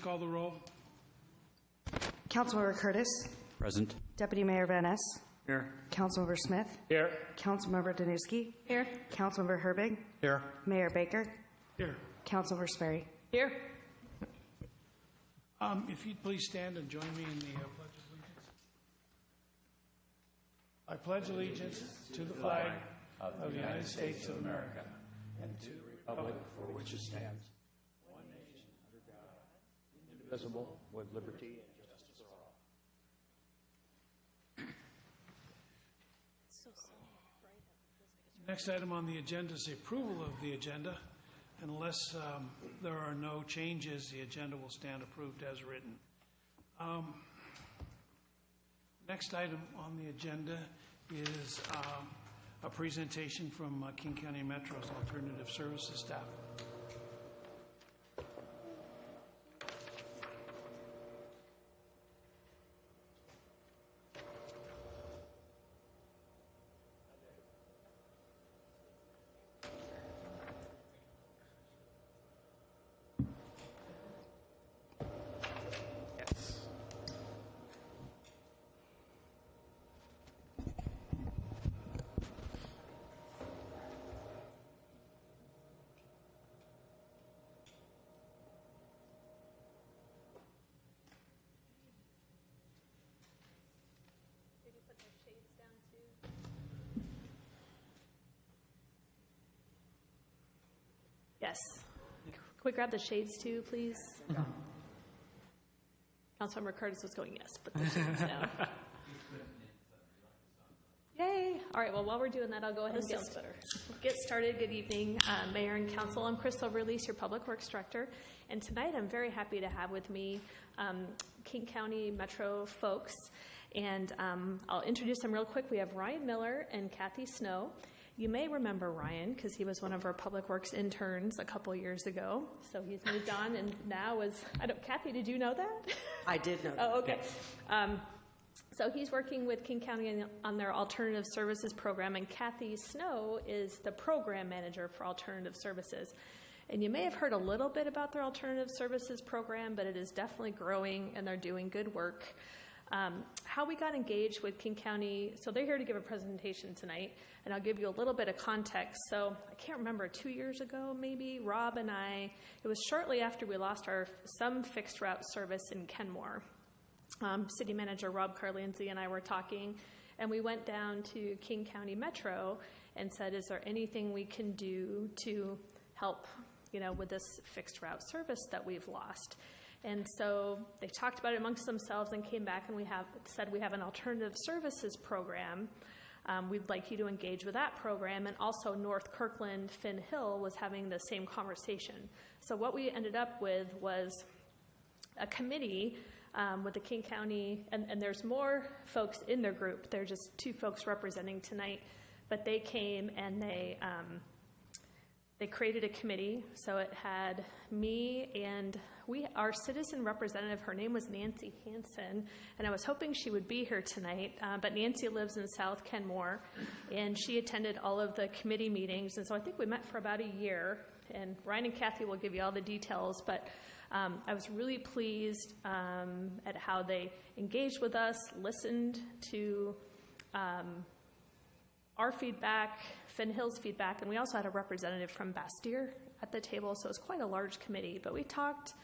call the roll. Councilmember Curtis. Present. Deputy Mayor Van Ness. Here. Councilmember Smith. Here. Councilmember Danuski. Here. Councilmember Herbig. Here. Mayor Baker. Here. Councilmember Sperry. Here. If you'd please stand and join me in the Pledge of Allegiance. I pledge allegiance to the flag of the United States of America and to the republic for which it stands, one nation, under God, indivisible, with liberty and justice for all. Next item on the agenda is the approval of the agenda. Unless there are no changes, the agenda will stand approved as written. Next item on the agenda is a presentation from King County Metro's Alternative Services staff. Yes. Can we grab the shades too, please? Councilmember Curtis was going yes, but the shades no. Yay! All right, well, while we're doing that, I'll go ahead and get started. Good evening, Mayor and Council. I'm Crystal Verlies, your Public Works Director, and tonight I'm very happy to have with me King County Metro folks, and I'll introduce them real quick. We have Ryan Miller and Kathy Snow. You may remember Ryan because he was one of our Public Works interns a couple years ago. So he's moved on and now is, Kathy, did you know that? I did know that. Oh, okay. So he's working with King County on their Alternative Services program, and Kathy Snow is the program manager for Alternative Services. And you may have heard a little bit about their Alternative Services program, but it is definitely growing and they're doing good work. How we got engaged with King County, so they're here to give a presentation tonight, and I'll give you a little bit of context. So I can't remember, 2 years ago maybe, Rob and I, it was shortly after we lost some fixed route service in Kenmore. City Manager Rob Carlinzi and I were talking, and we went down to King County Metro and said, is there anything we can do to help, with this fixed route service that we've lost? And so they talked about it amongst themselves and came back and said we have an alternative services program. We'd like you to engage with that program. And also North Kirkland, Finn Hill was having the same conversation. So what we ended up with was a committee with the King County, and there's more folks in their group. They're just 2 folks representing tonight. But they came and they created a committee. So it had me and our citizen representative, her name was Nancy Hansen, and I was hoping she would be here tonight, but Nancy lives in South Kenmore, and she attended all of the committee meetings, and so I think we met for about a year, and Ryan and Kathy will give you all the details, but I was really pleased at how they engaged with us, listened to our feedback, Finn Hill's feedback, and we also had a representative from Bastyr at the table, so it was quite a large committee. But we talked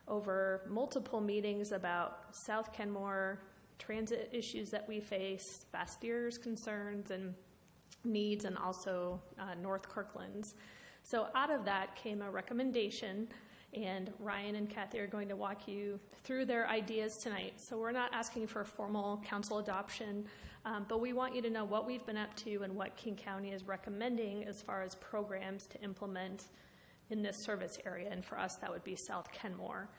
over multiple meetings about South Kenmore, transit issues that we face, Bastyr's concerns and needs, and also North Kirkland's. So out of that came a recommendation, and Ryan and Kathy are going to walk you through their ideas tonight. So we're not asking for formal council adoption, but we want you to know what we've been up to and what King County is recommending as far as programs to implement in this service area. And for us, that would be South Kenmore.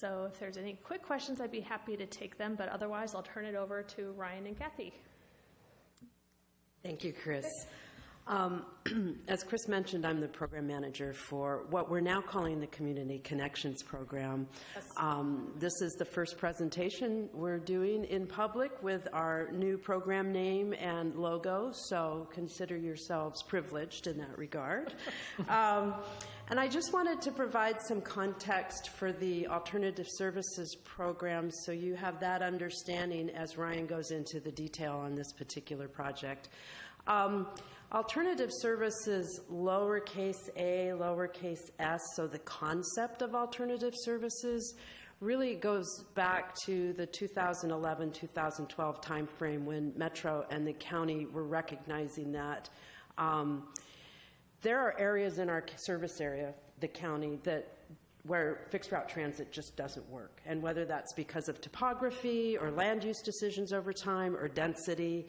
So if there's any quick questions, I'd be happy to take them, but otherwise I'll turn it over to Ryan and Kathy. Thank you, Chris. As Chris mentioned, I'm the program manager for what we're now calling the Community Connections Program. This is the first presentation we're doing in public with our new program name and logo, so consider yourselves privileged in that regard. And I just wanted to provide some context for the Alternative Services Program so you have that understanding as Ryan goes into the detail on this particular project. Alternative services, lowercase a, lowercase s, so the concept of alternative services really goes back to the 2011-2012 timeframe when Metro and the county were recognizing that there are areas in our service area, the county, where fixed route transit just doesn't work. And whether that's because of topography or land use decisions over time or density,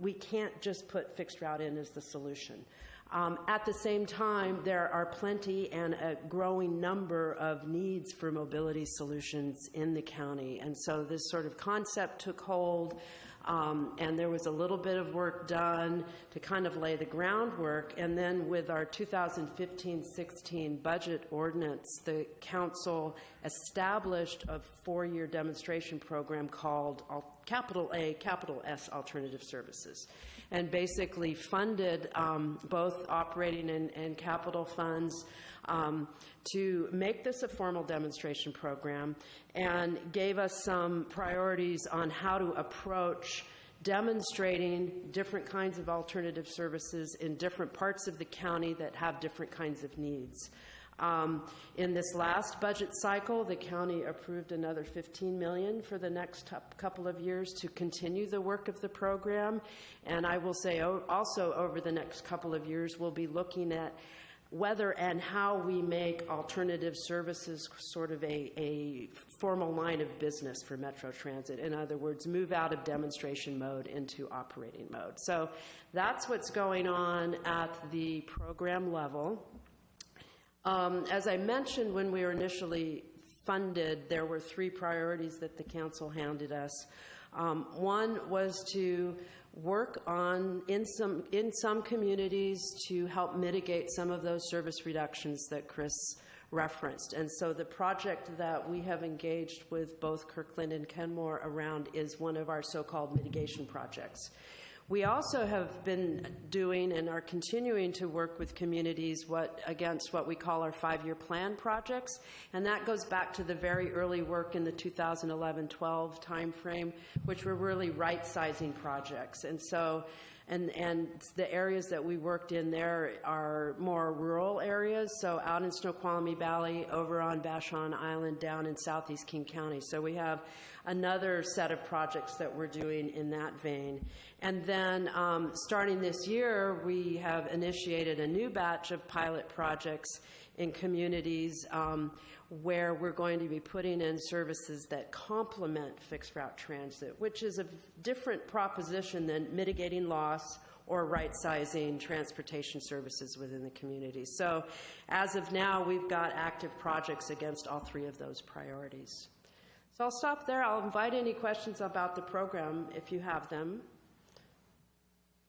we can't just put fixed route in as the solution. At the same time, there are plenty and a growing number of needs for mobility solutions in the county. And so this sort of concept took hold, and there was a little bit of work done to kind of lay the groundwork. And then with our 2015-16 budget ordinance, the council established a 4-year demonstration program called capital A, capital S Alternative Services, and basically funded both operating and capital funds to make this a formal demonstration program, and gave us some priorities on how to approach demonstrating different kinds of alternative services in different parts of the county that have different kinds of needs. In this last budget cycle, the county approved another $15 million for the next couple of years to continue the work of the program. And I will say also over the next couple of years, we'll be looking at whether and how we make alternative services sort of a formal line of business for Metro Transit. In other words, move out of demonstration mode into operating mode. So that's what's going on at the program level. As I mentioned, when we were initially funded, there were 3 priorities that the council handed us. One was to work on, in some communities, to help mitigate some of those service reductions that Chris referenced. And so the project that we have engaged with both Kirkland and Kenmore around is one of our so-called mitigation projects. We also have been doing and are continuing to work with communities against what we call our 5-year plan projects, and that goes back to the very early work in the 2011-12 timeframe, which were really right-sizing projects. And so, and the areas that we worked in there are more rural areas, so out in Snoqualmie Valley, over on Vashon Island, down in southeast King County. So we have another set of projects that we're doing in that vein. And then starting this year, we have initiated a new batch of pilot projects in communities where we're going to be putting in services that complement fixed route transit, which is a different proposition than mitigating loss or right-sizing transportation services within the community. So as of now, we've got active projects against all 3 of those priorities. So I'll stop there. I'll invite any questions about the program if you have them.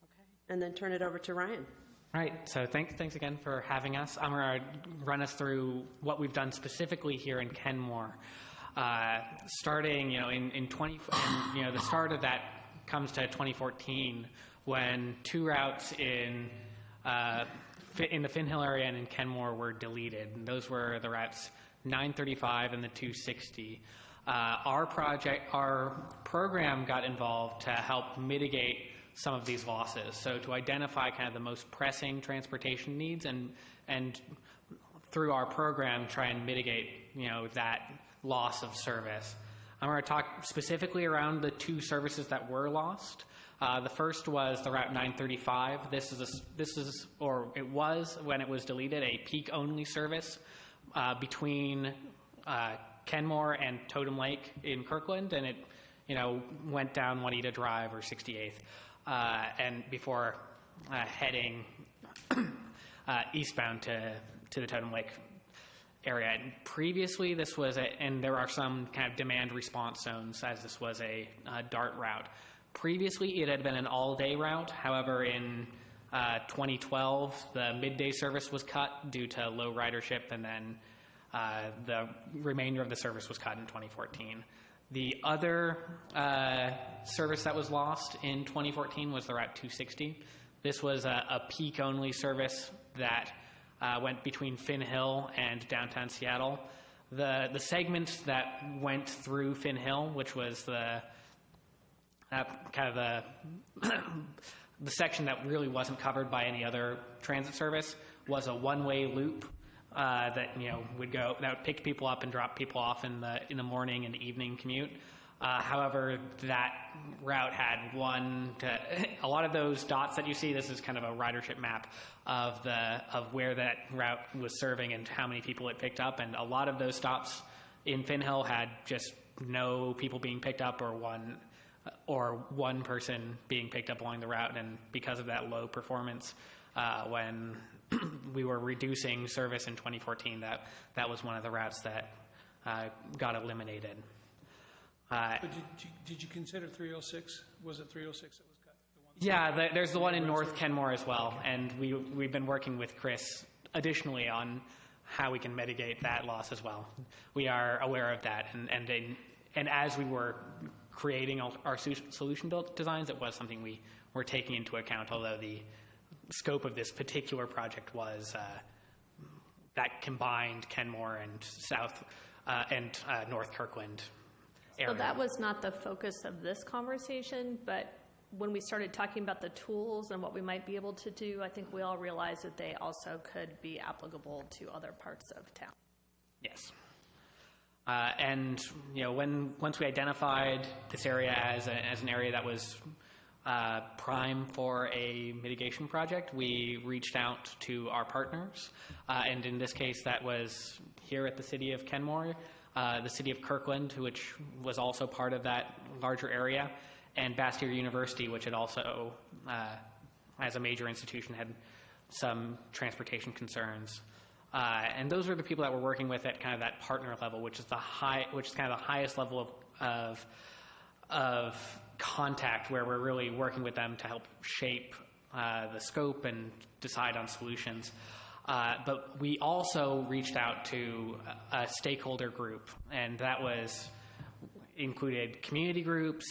Okay. And then turn it over to Ryan. All right, so thanks again for having us. I'm going to run us through what we've done specifically here in Kenmore. Starting, in the start of that comes to 2014, when 2 routes in the Finn Hill area and in Kenmore were deleted. And those were the routes 935 and the 260. Our program got involved to help mitigate some of these losses. So to identify kind of the most pressing transportation needs and through our program try and mitigate, that loss of service. I'm going to talk specifically around the 2 services that were lost. The first was the Route 935. It was, when it was deleted, a peak-only service between Kenmore and Totem Lake in Kirkland, and it, went down Juanita Drive or 68th, and before heading eastbound to the Totem Lake area. And previously, this was and there are some kind of demand response zones, as this was a DART route. Previously, it had been an all-day route. However, in 2012, the midday service was cut due to low ridership, and then the remainder of the service was cut in 2014. The other service that was lost in 2014 was the Route 260. This was a peak-only service that went between Finn Hill and downtown Seattle. The segment that went through Finn Hill, which was the the section that really wasn't covered by any other transit service, was a one-way loop that would pick people up and drop people off in the morning and evening commute. However, that route had a lot of those dots that you see. This is kind of a ridership map of where that route was serving and how many people it picked up. And a lot of those stops in Finn Hill had just no people being picked up, or one person being picked up along the route. And because of that low performance, when we were reducing service in 2014, that was one of the routes that got eliminated. But did you consider 306? Was it 306 that was cut? Yeah, there's the one in North Kenmore as well, and we've been working with Chris additionally on how we can mitigate that loss as well. We are aware of that, and as we were creating our solution designs, it was something we were taking into account, although the scope of this particular project was that combined Kenmore and North Kirkland area. So that was not the focus of this conversation, but when we started talking about the tools and what we might be able to do, I think we all realized that they also could be applicable to other parts of town. Yes. And once we identified this area as an area that was prime for a mitigation project, we reached out to our partners, and in this case, that was here at the city of Kenmore, the city of Kirkland, which was also part of that larger area, and Bastyr University, which had also, as a major institution, had some transportation concerns. And those are the people that we're working with at kind of that partner level, which is kind of the highest level of contact, where we're really working with them to help shape the scope and decide on solutions. But we also reached out to a stakeholder group, and that included community groups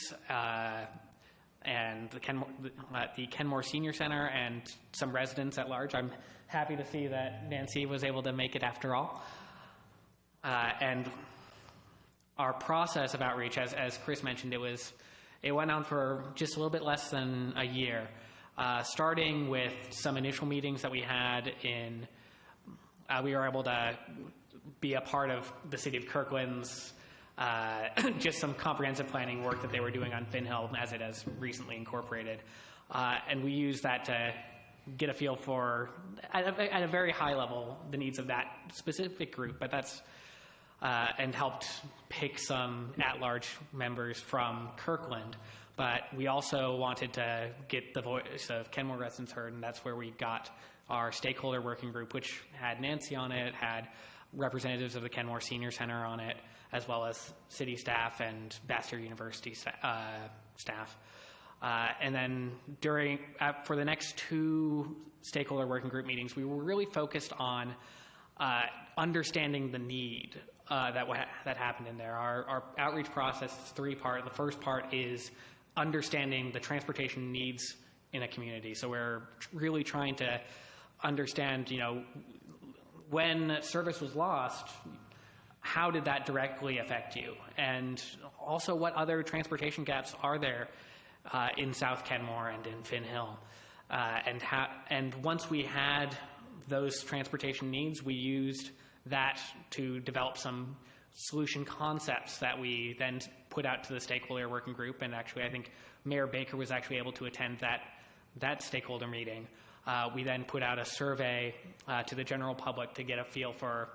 and the Kenmore Senior Center and some residents at large. I'm happy to see that Nancy was able to make it after all. And our process of outreach, as Chris mentioned, it went on for just a little bit less than a year, starting with some initial meetings that we had we were able to be a part of the city of Kirkland's just some comprehensive planning work that they were doing on Finn Hill, as it has recently incorporated. And we used that to get a feel for, at a very high level, the needs of that specific group, but and helped pick some at-large members from Kirkland. But we also wanted to get the voice of Kenmore residents heard, and that's where we got our stakeholder working group, which had Nancy on it, had representatives of the Kenmore Senior Center on it, as well as city staff and Bastyr University staff. And then for the next two stakeholder working group meetings, we were really focused on understanding the need that happened in there. Our outreach process is three-part. The first part is understanding the transportation needs in a community. So we're really trying to understand, when service was lost, how did that directly affect you? And also, what other transportation gaps are there in South Kenmore and in Finn Hill? And once we had those transportation needs, we used that to develop some solution concepts that we then put out to the stakeholder working group. And actually, I think Mayor Baker was actually able to attend that stakeholder meeting. We then put out a survey to the general public to get a feel for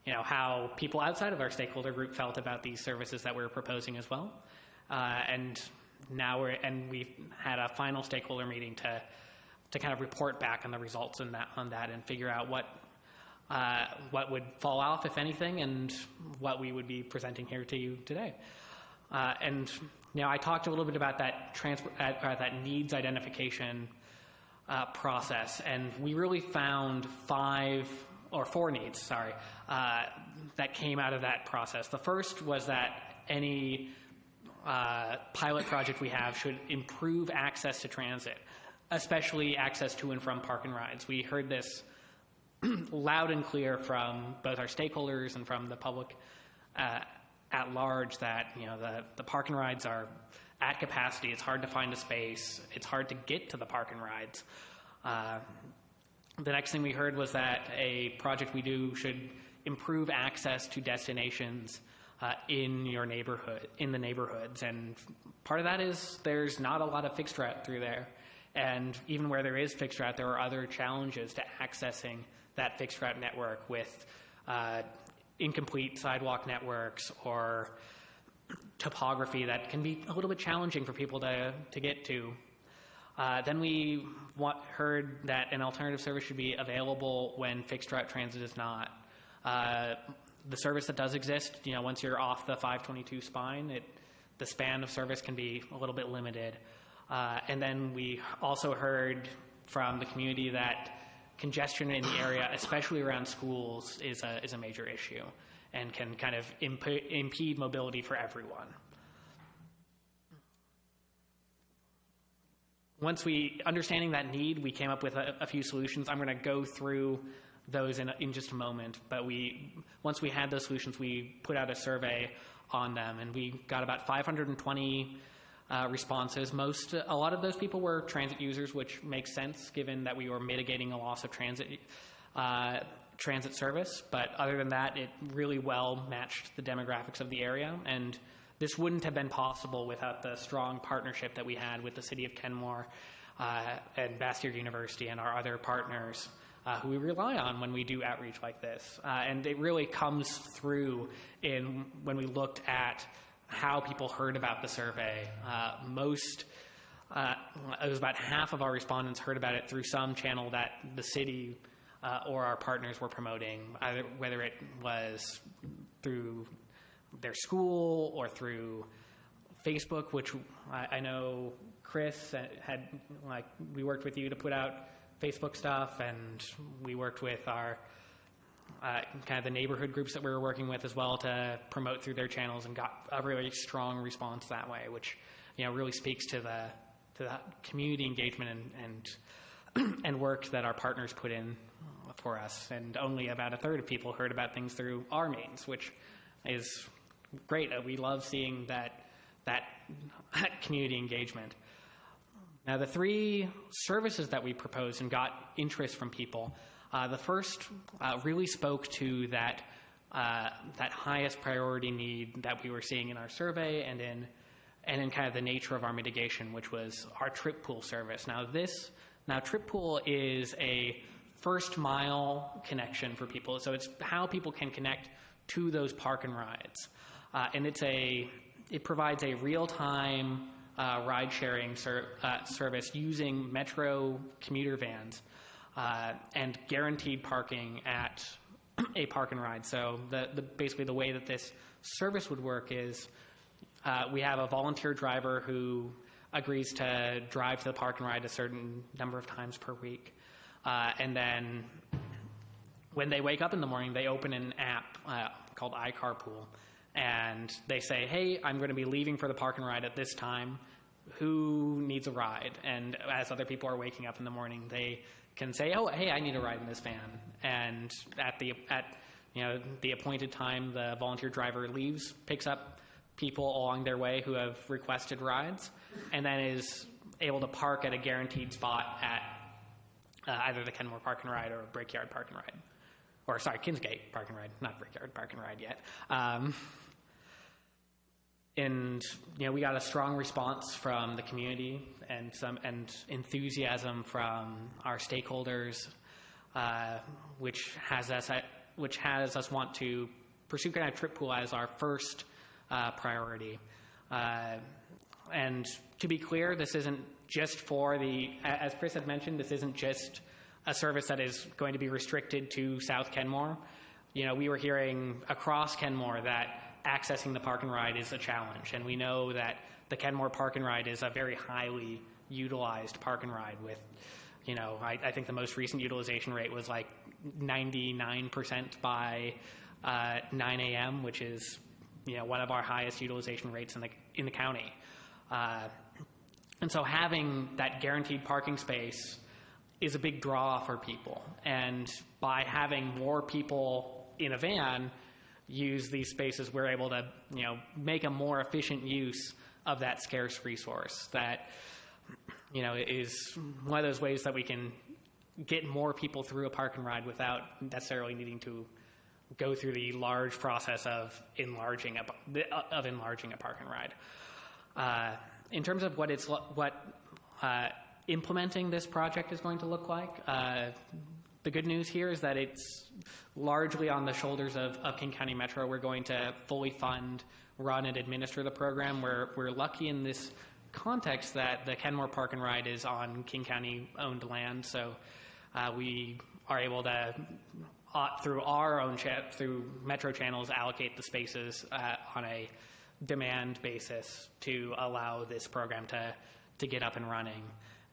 how people outside of our stakeholder group felt about these services that we were proposing as well. And we've had a final stakeholder meeting to kind of report back on the results on that and figure out what would fall off, if anything, and what we would be presenting here to you today. And I talked a little bit about that needs identification process, and we really found four needs, that came out of that process. The first was that any pilot project we have should improve access to transit, especially access to and from park and rides. We heard this loud and clear from both our stakeholders and from the public at large that the park and rides are at capacity. It's hard to find a space. It's hard to get to the park and rides. The next thing we heard was that a project we do should improve access to destinations in the neighborhoods. And part of that is there's not a lot of fixed route through there. And even where there is fixed route, there are other challenges to accessing that fixed route network with incomplete sidewalk networks or topography that can be a little bit challenging for people to get to. Then we heard that an alternative service should be available when fixed route transit is not. The service that does exist, once you're off the 522 spine, the span of service can be a little bit limited. And then we also heard from the community that congestion in the area, especially around schools, is a major issue and can kind of impede mobility for everyone. Understanding that need, we came up with a few solutions. I'm going to go through those in just a moment, but once we had those solutions, we put out a survey on them, and we got about 520 responses. A lot of those people were transit users, which makes sense given that we were mitigating a loss of transit service. But other than that, it really well matched the demographics of the area, and this wouldn't have been possible without the strong partnership that we had with the City of Kenmore and Bastyr University and our other partners who we rely on when we do outreach like this. And it really comes through when we looked at how people heard about the survey. It was about half of our respondents heard about it through some channel that the city or our partners were promoting, whether it was through their school or through Facebook, which I know Chris we worked with you to put out Facebook stuff, and we worked with our kind of the neighborhood groups that we were working with as well to promote through their channels, and got a really strong response that way, which really speaks to the community engagement and work that our partners put in for us. And only about a third of people heard about things through our means, which is great. We love seeing that community engagement. Now, the three services that we proposed and got interest from people, the first really spoke to that highest priority need that we were seeing in our survey and in kind of the nature of our mitigation, which was our trip pool service. Now trip pool is a first mile connection for people, so it's how people can connect to those park and rides, and it provides a real-time ride-sharing service using Metro commuter vans and guaranteed parking at a park and ride. So basically the way that this service would work is we have a volunteer driver who agrees to drive to the park and ride a certain number of times per week. And then when they wake up in the morning, they open an app called iCarpool, and they say, hey, I'm going to be leaving for the park and ride at this time. Who needs a ride? And as other people are waking up in the morning, they can say, oh, hey, I need a ride in this van. And at the appointed time, the volunteer driver leaves, picks up people along their way who have requested rides, and then is able to park at a guaranteed spot at either the Kenmore Park and Ride or Brickyard Park and Ride. Or, sorry, Kingsgate Park and Ride, not Brickyard Park and Ride yet. And we got a strong response from the community and enthusiasm from our stakeholders, which has us want to pursue kind of trip pool as our first priority. And to be clear, this isn't just for as Chris had mentioned, this isn't just a service that is going to be restricted to South Kenmore. We were hearing across Kenmore that accessing the park and ride is a challenge, and we know that the Kenmore Park and Ride is a very highly utilized park and ride with I think the most recent utilization rate was like 99% by 9 a.m., which is, one of our highest utilization rates in the county. And so having that guaranteed parking space is a big draw for people. And by having more people in a van use these spaces, we're able to, make a more efficient use of that scarce resource that, is one of those ways that we can get more people through a park and ride without necessarily needing to go through the large process of enlarging a park and ride. In terms of what implementing this project is going to look like, the good news here is that it's largely on the shoulders of King County Metro. We're going to fully fund, run, and administer the program. We're lucky in this context that the Kenmore Park and Ride is on King County-owned land, so we are able to, through our own through Metro channels, allocate the spaces on a demand basis to allow this program to get up and running.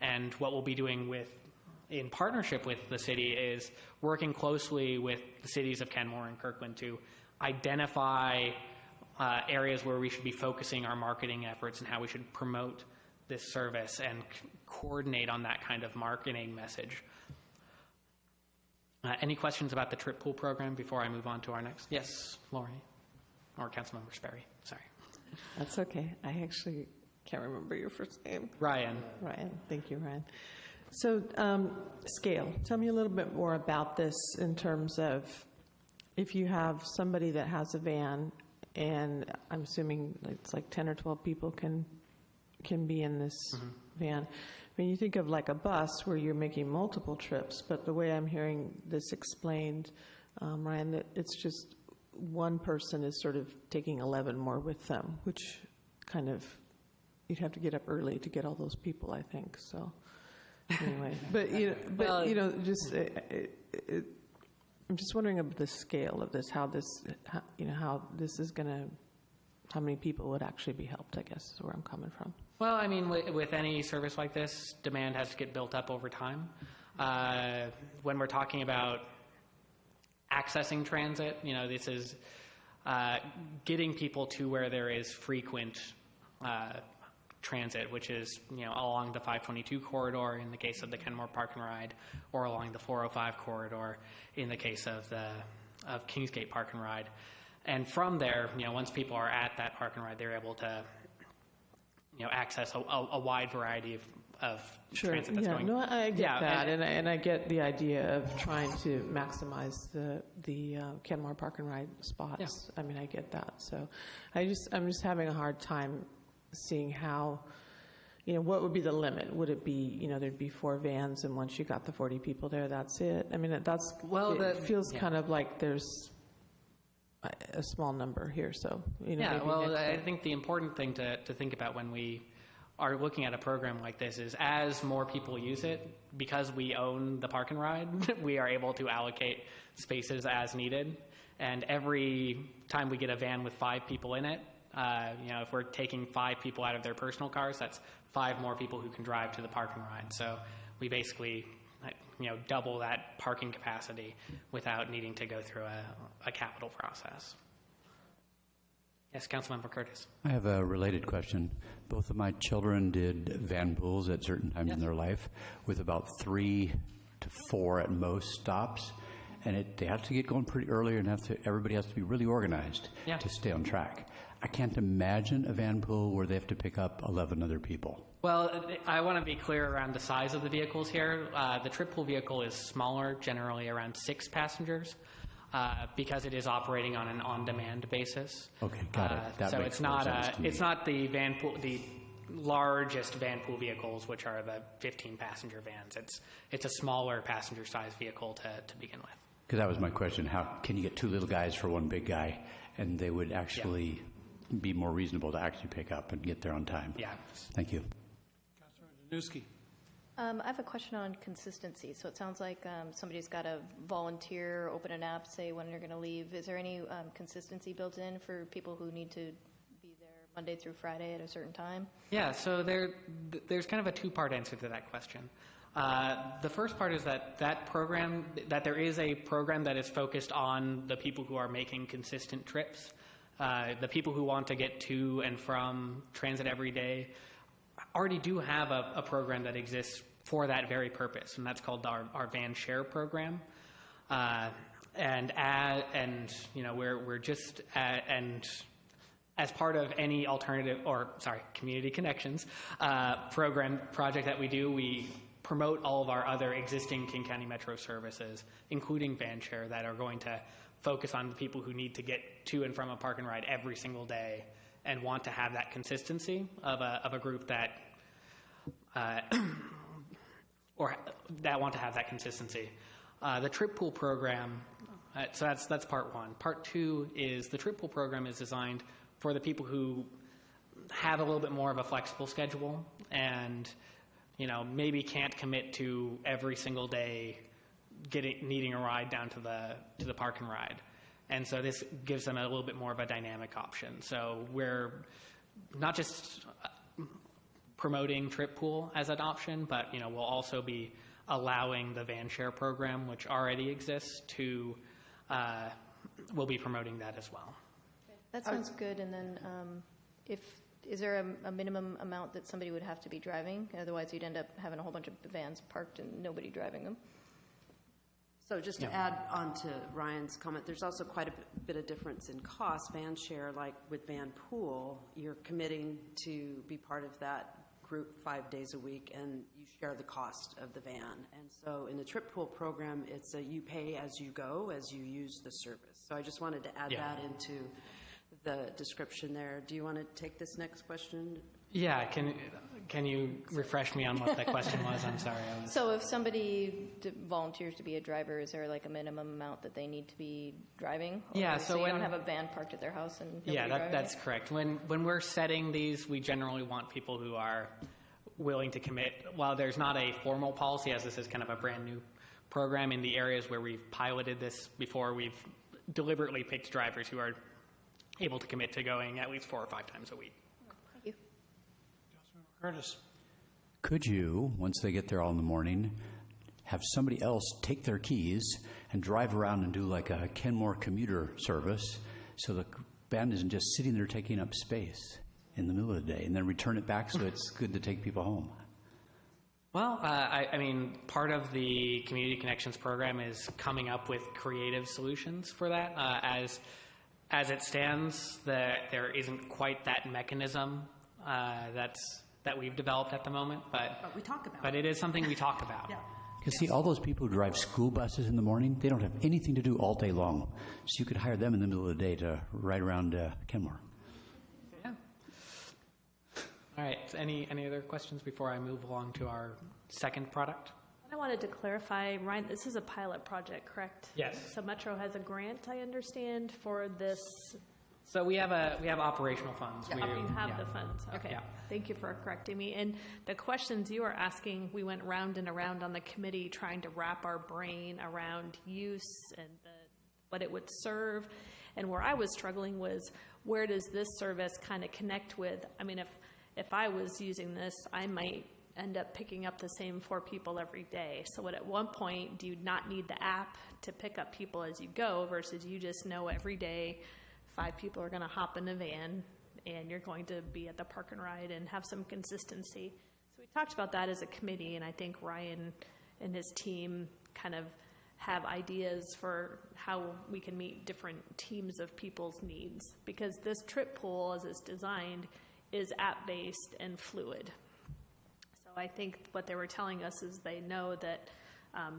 And what we'll be doing in partnership with the city is working closely with the cities of Kenmore and Kirkland to identify areas where we should be focusing our marketing efforts and how we should promote this service and coordinate on that kind of marketing message. Any questions about the trip pool program before I move on to our next? Yes, Lori, or Councilmember Sperry, sorry. That's okay. I actually can't remember your first name. Ryan. Ryan. Thank you, Ryan. So scale. Tell me a little bit more about this in terms of if you have somebody that has a van, and I'm assuming it's like 10 or 12 people can be in this van. I mean, you think of like a bus where you're making multiple trips, but the way I'm hearing this explained, Ryan, that it's just one person is sort of taking 11 more with them, which kind of, you'd have to get up early to get all those people, I think, so anyway. But, just, I'm just wondering of the scale of this, how this is going to, how many people would actually be helped, I guess, is where I'm coming from. Well, I mean, with any service like this, demand has to get built up over time. When we're talking about accessing transit, this is getting people to where there is frequent transit, which is, along the 522 corridor in the case of the Kenmore Park and Ride, or along the 405 corridor in the case of Kingsgate Park and Ride. And from there, once people are at that park and ride, they're able to, access a wide variety of transit that's going. No, I get that, and I get the idea of trying to maximize the Kenmore Park and Ride spots. Yeah. I mean, I get that. So, I'm just having a hard time seeing how, what would be the limit? Would it be, there'd be 4 vans, and once you got the 40 people there, that's it? I mean, it feels kind of like there's a small number here, so I think the important thing to think about when we are looking at a program like this is, as more people use it, because we own the park and ride, we are able to allocate spaces as needed. And every time we get a van with 5 people in it, if we're taking 5 people out of their personal cars, that's 5 more people who can drive to the park and ride. So we basically double that parking capacity without needing to go through a capital process. Yes, Councilmember Curtis. I have a related question. Both of my children did van pools at certain times in their life with about 3 to 4 at most stops. And they have to get going pretty early, and everybody has to be really organized to stay on track. I can't imagine a van pool where they have to pick up 11 other people. Well, I want to be clear around the size of the vehicles here. The trip pool vehicle is smaller, generally around 6 passengers, because it is operating on an on-demand basis. Okay, got it. That so makes it's not sense to me. It's not the van pool, the largest van pool vehicles, which are the 15-passenger vans. It's a smaller passenger-sized vehicle to begin with. Because that was my question. How can you get 2 little guys for 1 big guy, and they would actually be more reasonable to actually pick up and get there on time? Yeah. Thank you. Councilor Danuski. I have a question on consistency. So it sounds like somebody's got to volunteer, open an app, say when they're going to leave. Is there any consistency built in for people who need to be there Monday through Friday at a certain time? Yeah, so there's kind of a 2-part answer to that question. The first part is that there is a program that is focused on the people who are making consistent trips. The people who want to get to and from transit every day already do have a program that exists for that very purpose, and that's called our van share program. And we're just and as part of any community connections project that we do, we promote all of our other existing King County Metro services, including van share, that are going to focus on the people who need to get to and from a park and ride every single day and want to have that consistency of a group that or that want to have that consistency. The trip pool program, so that's part one. Part two is the trip pool program is designed for the people who have a little bit more of a flexible schedule and maybe can't commit to every single day needing a ride down to the park and ride. And so this gives them a little bit more of a dynamic option. So we're not just promoting trip pool as an option, but we'll also be allowing the van share program, which already exists, to we'll be promoting that as well. That sounds good. And then is there a minimum amount that somebody would have to be driving? Otherwise, you'd end up having a whole bunch of vans parked and nobody driving them. So just to add on to Ryan's comment, there's also quite a bit of difference in cost. Van share, like with van pool, you're committing to be part of that group 5 days a week, and you share the cost of the van. And so in the trip pool program, it's you pay as you go, as you use the service. So I just wanted to add that into the description there. Do you want to take this next question? Yeah, can you refresh me on what the question was? I'm sorry. So if somebody volunteers to be a driver, is there like a minimum amount that they need to be driving? Yeah, so you don't have a van parked at their house and nobody driving that's correct. When we're setting these, we generally want people who are willing to commit. While there's not a formal policy, as this is kind of a brand new program, in the areas where we've piloted this before, we've deliberately picked drivers who are able to commit to going at least 4 or 5 times a week. Thank you. Curtis. Could you, once they get there all in the morning, have somebody else take their keys and drive around and do like a Kenmore commuter service so the van isn't just sitting there taking up space in the middle of the day, and then return it back so it's good to take people home? Well, I mean, part of the Community Connections program is coming up with creative solutions for that. As it stands, there isn't quite that mechanism that we've developed at the moment, but we talk about but it is something we talk about. Yeah. Because see, all those people who drive school buses in the morning, they don't have anything to do all day long. So you could hire them in the middle of the day to ride around Kenmore. Yeah. All right. Any other questions before I move along to our second product? I wanted to clarify, Ryan, this is a pilot project, correct? Yes. So Metro has a grant, I understand, for this. So we have operational funds. You have the funds. Okay. Yeah. Thank you for correcting me. And the questions you were asking, we went round and around on the committee trying to wrap our brain around use and what it would serve. And where I was struggling was, where does this service kind of connect with? I mean, if I was using this, I might end up picking up the same 4 people every day. So at one point, do you not need the app to pick up people as you go versus you just know every day 5 people are going to hop in a van and you're going to be at the park and ride and have some consistency. So we talked about that as a committee, and I think Ryan and his team kind of have ideas for how we can meet different teams of people's needs, because this trip pool, as it's designed, is app-based and fluid. So I think what they were telling us is they know that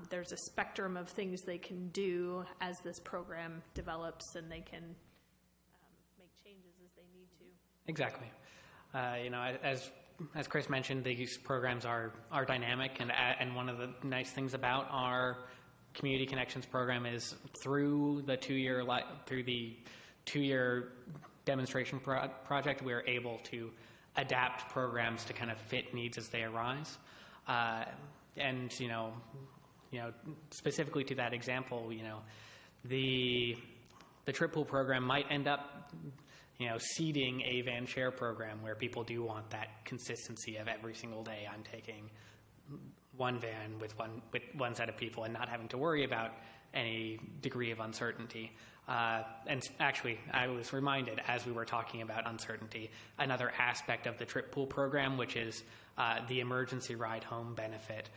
there's a spectrum of things they can do as this program develops, and they can make changes as they need to. Exactly. As Chris mentioned, these programs are dynamic, and one of the nice things about our Community Connections program is through the 2-year demonstration project, we're able to adapt programs to kind of fit needs as they arise. And specifically to that example, the trip pool program might end up seeding a van share program where people do want that consistency of every single day I'm taking one van with one set of people and not having to worry about any degree of uncertainty. And actually, I was reminded as we were talking about uncertainty, another aspect of the trip pool program, which is the emergency ride home benefit,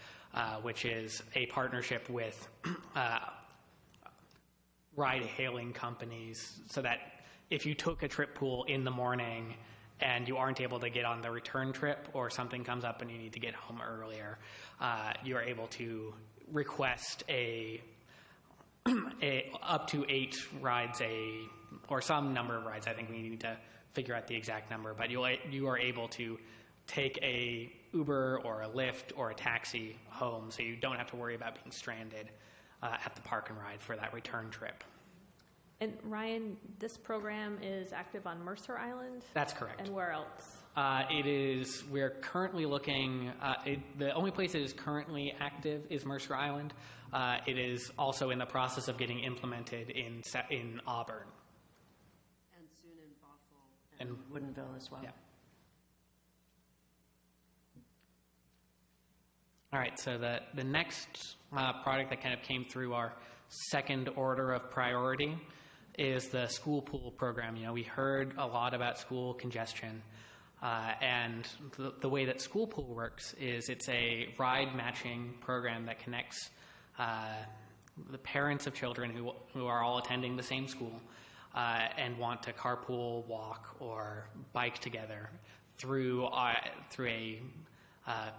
which is a partnership with ride-hailing companies, so that if you took a trip pool in the morning and you aren't able to get on the return trip, or something comes up and you need to get home earlier, you are able to request up to 8 rides or some number of rides. I think we need to figure out the exact number, but you are able to take a Uber or a Lyft or a taxi home, so you don't have to worry about being stranded at the park and ride for that return trip. And Ryan, this program is active on Mercer Island? That's correct. And where else? We're currently looking, the only place it is currently active is Mercer Island. It is also in the process of getting implemented in Auburn. And soon in Bothell and Woodinville as well. Yeah. All right, so the next product that kind of came through our second order of priority is the school pool program. We heard a lot about school congestion, and the way that school pool works is it's a ride matching program that connects the parents of children who are all attending the same school and want to carpool, walk, or bike together through a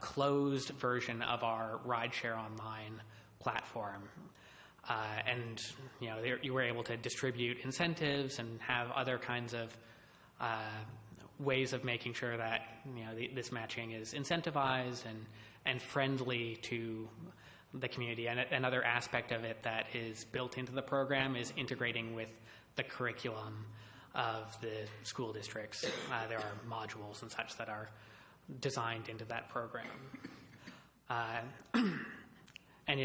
closed version of our Rideshare Online platform. And you were able to distribute incentives and have other kinds of ways of making sure that this matching is incentivized and friendly to the community. And another aspect of it that is built into the program is integrating with the curriculum of the school districts. There are modules and such that are designed into that program. And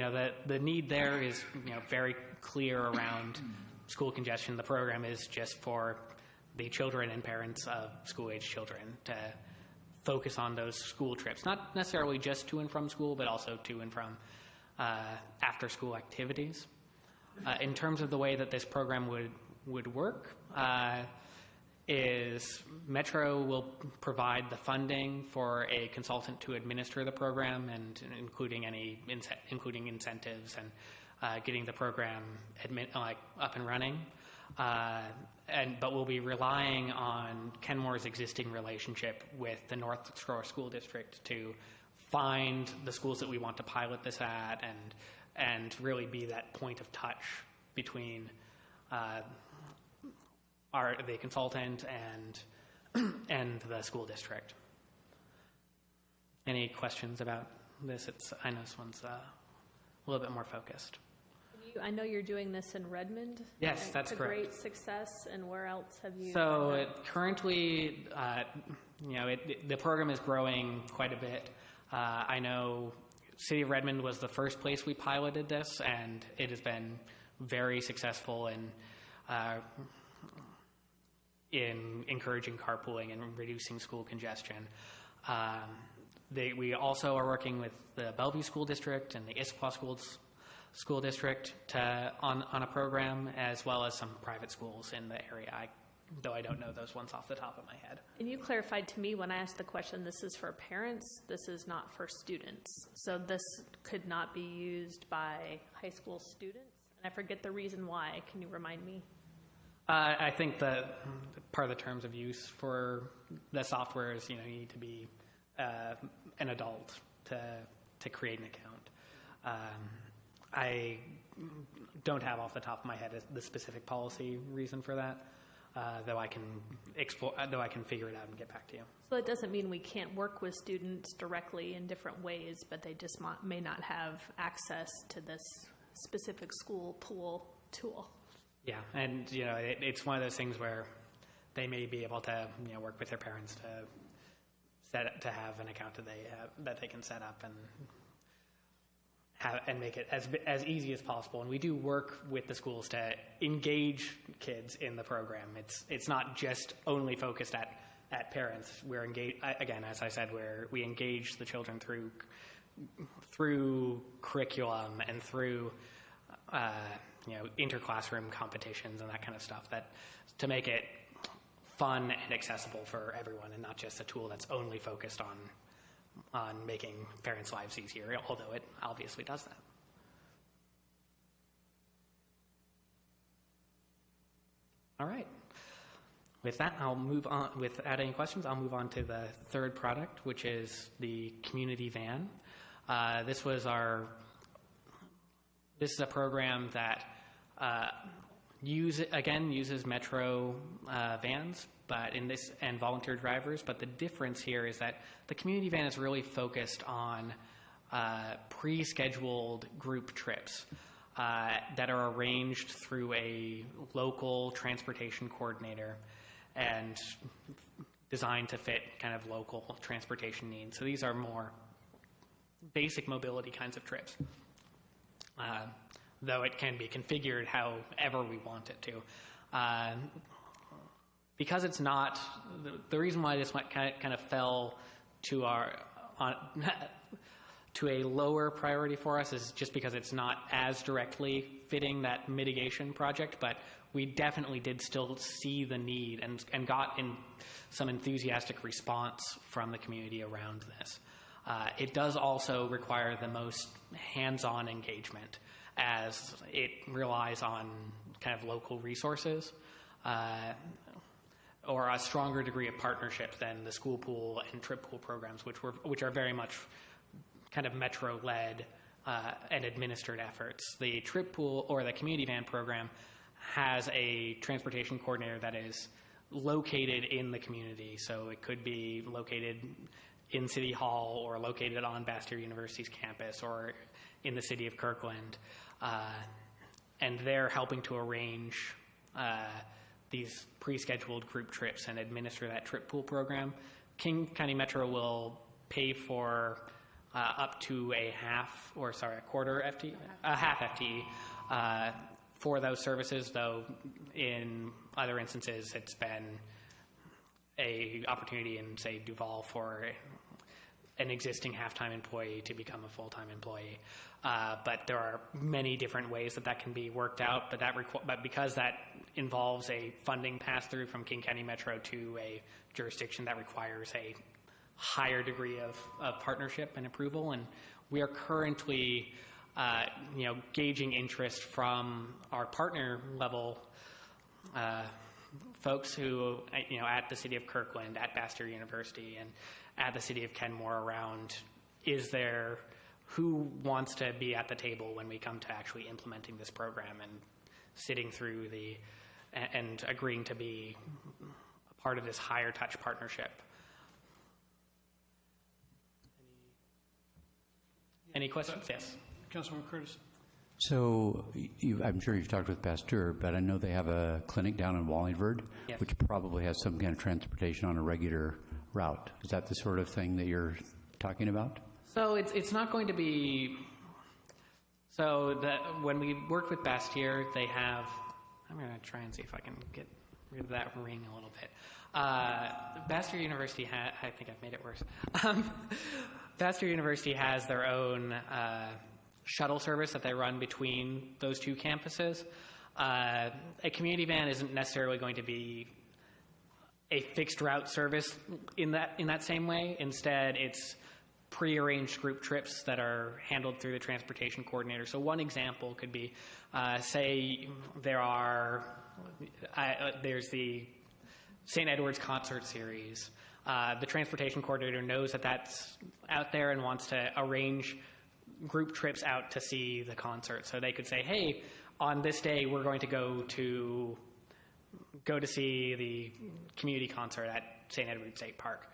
the need there is very clear around school congestion. The program is just for the children and parents of school-age children to focus on those school trips, not necessarily just to and from school, but also to and from after-school activities. In terms of the way that this program would work, is Metro will provide the funding for a consultant to administer the program, and including incentives and getting the program up and running. But we'll be relying on Kenmore's existing relationship with the North Shore School District to find the schools that we want to pilot this at, and really be that point of touch between the consultant and the school district. Any questions about this? I know this one's a little bit more focused. I know you're doing this in Redmond. Yes, that's correct. It's a great success. And where else have you? So currently, the program is growing quite a bit. I know City of Redmond was the first place we piloted this, and it has been very successful in encouraging carpooling and reducing school congestion. We also are working with the Bellevue School District and the Issaquah School District on a program, as well as some private schools in the area, though I don't know those ones off the top of my head. And you clarified to me when I asked the question, this is for parents, this is not for students. So this could not be used by high school students? And I forget the reason why. Can you remind me? I think that part of the terms of use for the software is, you need to be an adult to create an account. I don't have off the top of my head the specific policy reason for that, though I can figure it out and get back to you. So it doesn't mean we can't work with students directly in different ways, but they just may not have access to this specific school pool tool. Yeah, and it's one of those things where they may be able to work with their parents to have an account that they can set up and make it as easy as possible. And we do work with the schools to engage kids in the program. It's not just only focused at parents. We're engaged, again, as I said, we engage the children through through curriculum and through interclassroom competitions and that kind of stuff, that to make it fun and accessible for everyone, and not just a tool that's only focused on making parents' lives easier, although it obviously does that. All right. With that, I'll move on. Without any questions, I'll move on to the third product, which is the community van. This is a program that uses Metro vans, but and volunteer drivers. But the difference here is that the community van is really focused on pre-scheduled group trips that are arranged through a local transportation coordinator and designed to fit kind of local transportation needs. So these are more basic mobility kinds of trips, though it can be configured however we want it to. Because it's not, the reason why this kind of fell to to a lower priority for us is just because it's not as directly fitting that mitigation project, but we definitely did still see the need and got in some enthusiastic response from the community around this. It does also require the most hands-on engagement, as it relies on kind of local resources or a stronger degree of partnership than the school pool and trip pool programs, which are very much kind of Metro-led and administered efforts. The trip pool or the community van program has a transportation coordinator that is located in the community. So it could be located in City Hall or located on Bastyr University's campus or in the city of Kirkland. And they're helping to arrange these pre-scheduled group trips and administer that trip pool program. King County Metro will pay for up to a quarter FTE, a half FTE for those services, though in other instances it's been a opportunity in, say, Duval for an existing half-time employee to become a full-time employee. But there are many different ways that can be worked out, but because that involves a funding pass-through from King County Metro to a jurisdiction that requires a higher degree of partnership and approval, and we are currently gauging interest from our partner level folks who at the city of Kirkland, at Bastyr University, and at the city of Kenmore around who wants to be at the table when we come to actually implementing this program and sitting through and agreeing to be a part of this higher touch partnership. Any questions? Yes. Councilman Curtis. So I'm sure you've talked with Bastyr, but I know they have a clinic down in Wallingford, yes, which probably has some kind of transportation on a regular route. Is that the sort of thing that you're talking about? So it's not going to be. So when we worked with Bastyr, they have. I'm going to try and see if I can get rid of that ring a little bit. Bastyr University I think I've made it worse. Bastyr University has their own shuttle service that they run between those two campuses. A community van isn't necessarily going to be a fixed route service in that same way. Instead, it's prearranged group trips that are handled through the transportation coordinator. So one example could be, say there's the St. Edward's concert series. The transportation coordinator knows that that's out there and wants to arrange group trips out to see the concert. So they could say, hey, on this day we're going to go to see the community concert at St. Edward State Park.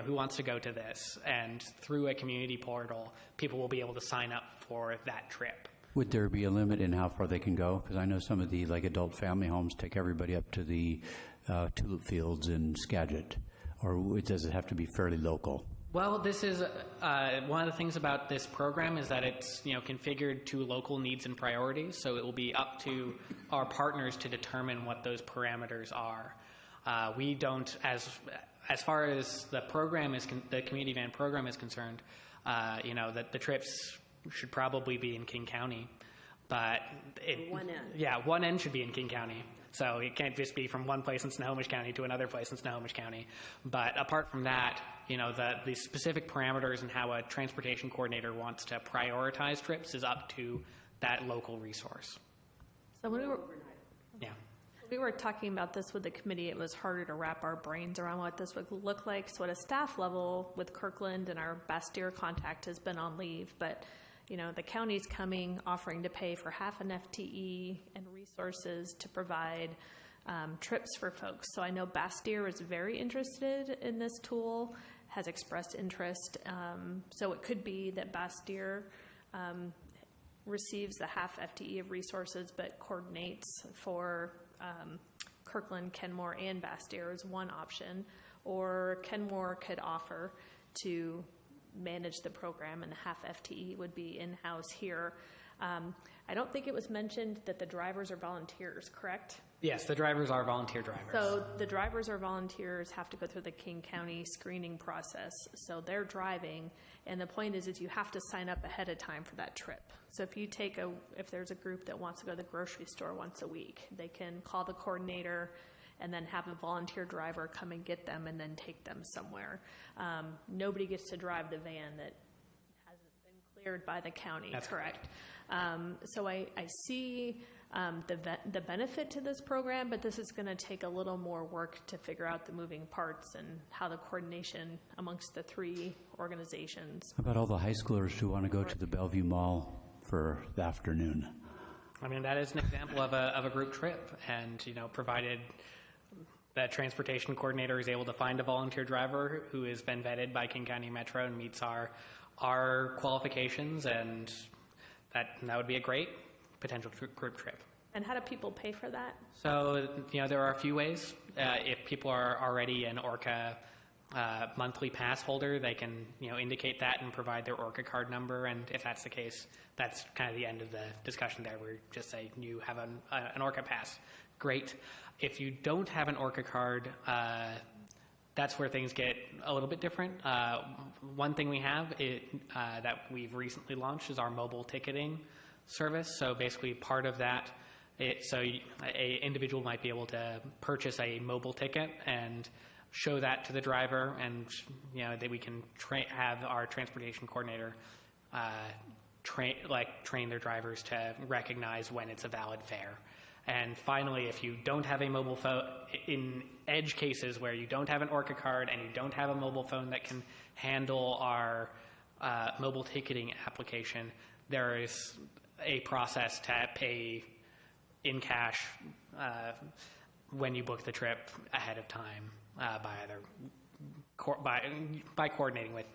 Who wants to go to this? And through a community portal, people will be able to sign up for that trip. Would there be a limit in how far they can go? Because I know some of the adult family homes take everybody up to the tulip fields in Skagit, or does it have to be fairly local? Well, this is one of the things about this program is that it's configured to local needs and priorities. So it will be up to our partners to determine what those parameters are. We don't, as far as the program the community van program is concerned, That the trips should probably be in King County, but One end. Yeah, one end should be in King County. So it can't just be from one place in Snohomish County to another place in Snohomish County. But apart from that, the specific parameters and how a transportation coordinator wants to prioritize trips is up to that local resource. So when Yeah. we were talking about this with the committee, it was harder to wrap our brains around what this would look like. So at a staff level with Kirkland, and our Bastyr contact has been on leave, but the county's coming, offering to pay for half an FTE and resources to provide trips for folks. So I know Bastyr is very interested in this tool, has expressed interest. So it could be that Bastyr receives the half FTE of resources, but coordinates for Kirkland, Kenmore, and Bastyr is one option. Or Kenmore could offer to manage the program, and the half FTE would be in-house here. I don't think it was mentioned that the drivers are volunteers, correct? Yes, the drivers are volunteer drivers. So the drivers or volunteers have to go through the King County screening process. So they're driving, and the point is you have to sign up ahead of time for that trip. So if there's a group that wants to go to the grocery store once a week, they can call the coordinator and then have a volunteer driver come and get them and then take them somewhere. Nobody gets to drive the van that hasn't been cleared by the county. That's correct. So I see the benefit to this program, but this is going to take a little more work to figure out the moving parts and how the coordination amongst the three organizations. How about all the high schoolers who want to go to the Bellevue Mall for the afternoon? I mean, that is an example of a group trip, and provided that transportation coordinator is able to find a volunteer driver who has been vetted by King County Metro and meets our qualifications, and that would be a great potential group trip. And how do people pay for that? So, there are a few ways. If people are already an ORCA monthly pass holder, they can, indicate that and provide their ORCA card number. And if that's the case, that's kind of the end of the discussion there. We just say you have an ORCA pass. Great. If you don't have an ORCA card, that's where things get a little bit different. One thing we have that we've recently launched is our mobile ticketing service. So basically part of that, an individual might be able to purchase a mobile ticket and show that to the driver, and that we can have our transportation coordinator train their drivers to recognize when it's a valid fare. And finally, if you don't have a mobile phone, in edge cases where you don't have an ORCA card and you don't have a mobile phone that can handle our mobile ticketing application, there is a process to pay in cash when you book the trip ahead of time by coordinating with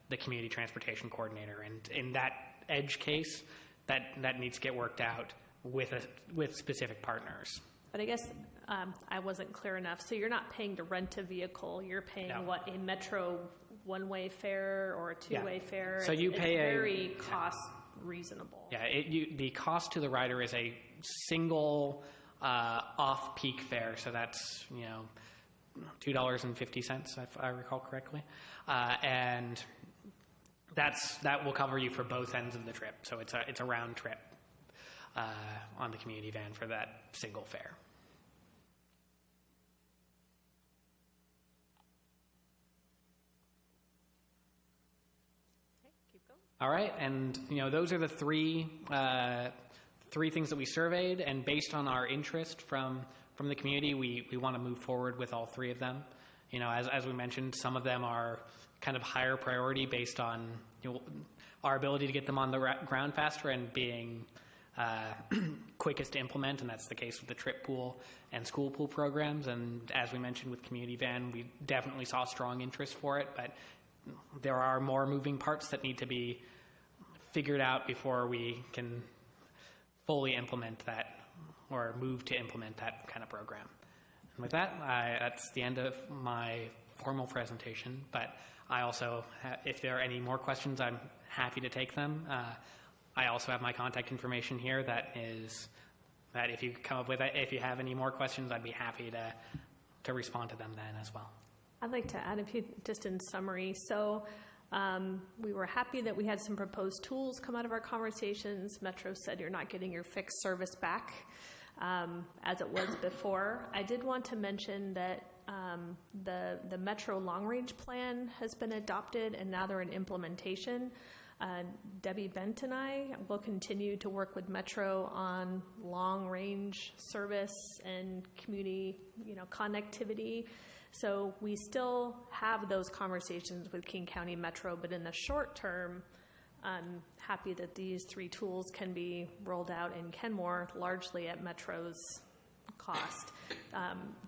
the community transportation coordinator. And in that edge case, that needs to get worked out with specific partners. But I guess I wasn't clear enough. So you're not paying to rent a vehicle. You're paying a Metro one-way fare or a two-way fare. So you pay it's very cost reasonable. Yeah, the cost to the rider is a single off-peak fare. So that's $2.50, if I recall correctly, and that will cover you for both ends of the trip. So it's a round trip on the community van for that single fare. Okay, keep going. All right, and those are the three things that we surveyed, and based on our interest from the community, we want to move forward with all three of them. As we mentioned, some of them are kind of higher priority based on our ability to get them on the ground faster and being quickest to implement, and that's the case with the trip pool and school pool programs. And as we mentioned with community van, we definitely saw strong interest for it, but there are more moving parts that need to be figured out before we can fully implement that or move to implement that kind of program. And with that, that's the end of my formal presentation, but I also, if there are any more questions, I'm happy to take them. I also have my contact information here that if you come up with it, if you have any more questions, I'd be happy to respond to them then as well. I'd like to add a few, just in summary. So We were happy that we had some proposed tools come out of our conversations. Metro said you're not getting your fixed service back as it was before. I did want to mention that the Metro long-range plan has been adopted, and now they're in implementation. Debbie Bent and I will continue to work with Metro on long-range service and community, connectivity. So we still have those conversations with King County Metro, but in the short term, I'm happy that these 3 tools can be rolled out in Kenmore, largely at Metro's cost.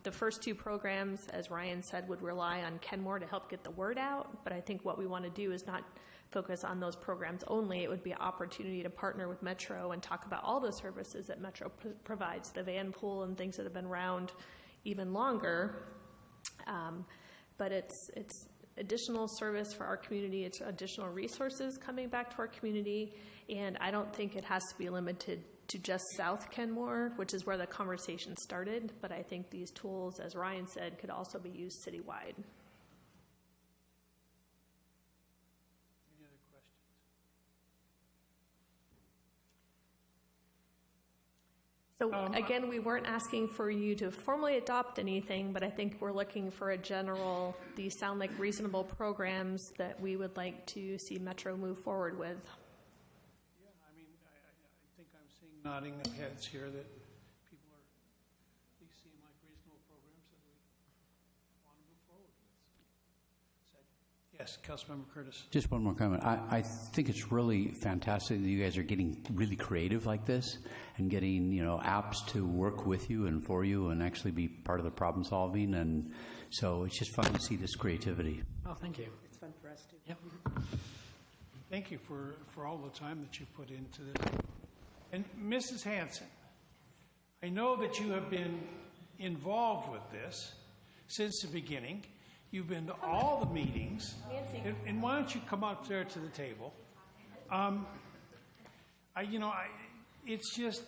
The first 2 programs, as Ryan said, would rely on Kenmore to help get the word out, but I think what we want to do is not focus on those programs only. It would be an opportunity to partner with Metro and talk about all the services that Metro provides, the van pool and things that have been around even longer. But it's additional service for our community. It's additional resources coming back to our community, and I don't think it has to be limited to just South Kenmore, which is where the conversation started, but I think these tools, as Ryan said, could also be used citywide. Any other questions? So again, we weren't asking for you to formally adopt anything, but I think we're looking for a general, these sound like reasonable programs that we would like to see Metro move forward with. Yeah, I mean, I think I'm seeing nodding of heads here that people are at least seem like reasonable programs that we want to move forward with. Yes, Councilmember Curtis. Just one more comment. I think it's really fantastic that you guys are getting really creative like this and getting, apps to work with you and for you and actually be part of the problem solving. And so it's just fun to see this creativity. Oh, thank you. It's fun for us too. Yep. Thank you for all the time that you've put into this. And Mrs. Hanson, I know that you have been involved with this since the beginning. You've been to all the meetings. And why don't you come up there to the table? It's just,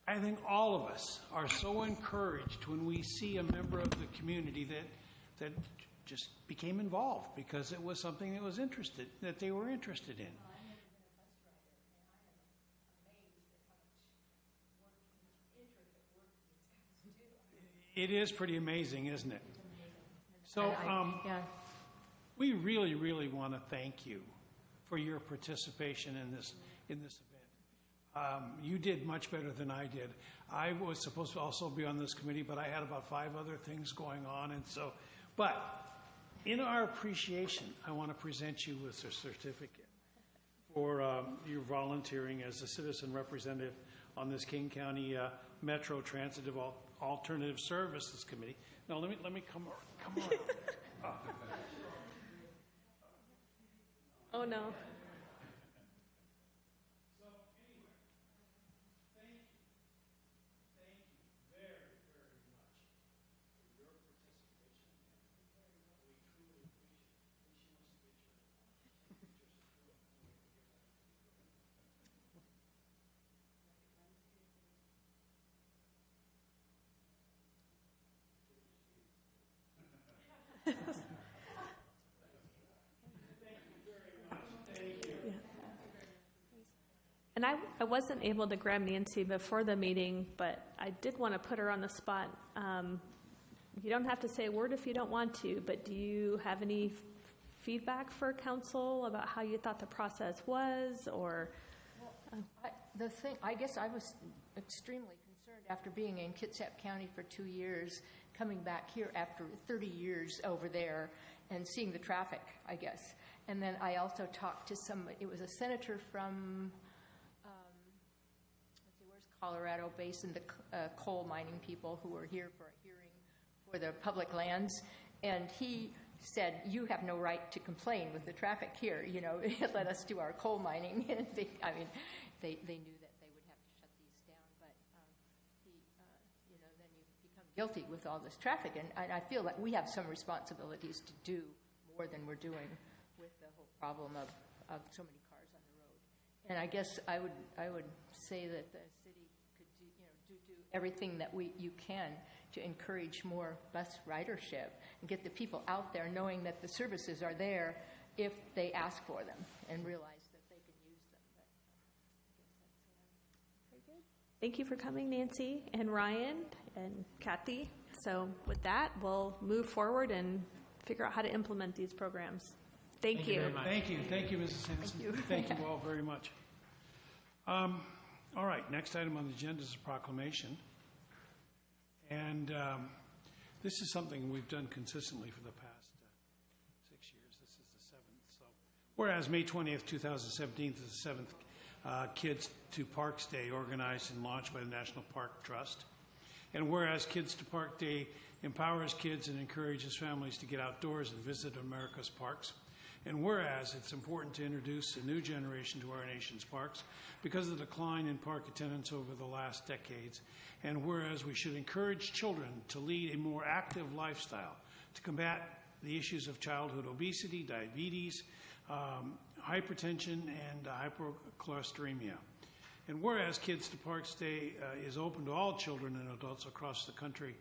I think all of us are so encouraged when we see a member of the community that just became involved because it was something that they were interested in. It is pretty amazing, isn't it? So we really, really want to thank you for your participation in this event. You did much better than I did. I was supposed to also be on this committee, but I had about 5 other things going on, but in our appreciation, I want to present you with a certificate for your volunteering as a citizen representative on this King County Metro Transit Alternative Services Committee. No, let me come around. Oh, no. So anyway, thank you very, very much for your participation. We truly And I wasn't able to grab Nancy before the meeting, but I did want to put her on the spot. You don't have to say a word if you don't want to, but do you have any feedback for council about how you thought the process was, or? I guess I was extremely concerned after being in Kitsap County for 2 years, coming back here after 30 years over there and seeing the traffic, I guess. And then I also talked to it was a senator from, where's Colorado Basin, the coal mining people who were here for a hearing for the public lands. And he said, you have no right to complain with the traffic here, let us do our coal mining. And they knew that they would have to shut these down, but then you become guilty with all this traffic. And I feel that we have some responsibilities to do more than we're doing with the whole problem of so many cars on the road. And I guess I would say that the city could do everything that you can to encourage more bus ridership and get the people out there knowing that the services are there if they ask for them and realize that they can use them. Very good. Thank you for coming, Nancy and Ryan and Kathy. So with that, we'll move forward and figure out how to implement these programs. Thank you. very much. Thank you, Mrs. Hanson. Thank you all very much. All right, next item on the agenda is a proclamation. And this is something we've done consistently for the past 6 years. This is the 7th. So, whereas May 20th, 2017 is the 7th Kids to Parks Day organized and launched by the National Park Trust. And whereas Kids to Park Day empowers kids and encourages families to get outdoors and visit America's parks. And whereas it's important to introduce a new generation to our nation's parks because of the decline in park attendance over the last decades. And whereas we should encourage children to lead a more active lifestyle to combat the issues of childhood obesity, diabetes, hypertension, and hypercholesteremia. And whereas Kids to Parks Day is open to all children and adults across the country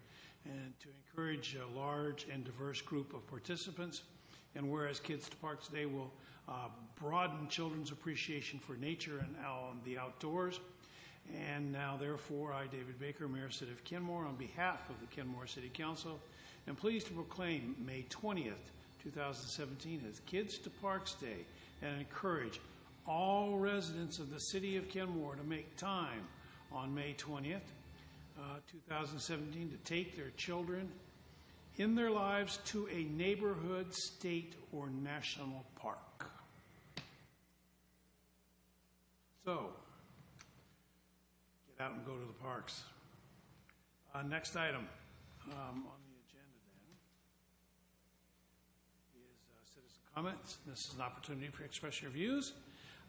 and to encourage a large and diverse group of participants. And whereas Kids to Parks Day will broaden children's appreciation for nature and the outdoors. And now, therefore, I, David Baker, Mayor City of Kenmore, on behalf of the Kenmore City Council, am pleased to proclaim May 20th, 2017 as Kids to Parks Day and encourage all residents of the City of Kenmore to make time on May 20th, 2017 to take their children in their lives to a neighborhood, state, or national park. So, get out and go to the parks. Next item on the agenda then is citizen comments. This is an opportunity for you to express your views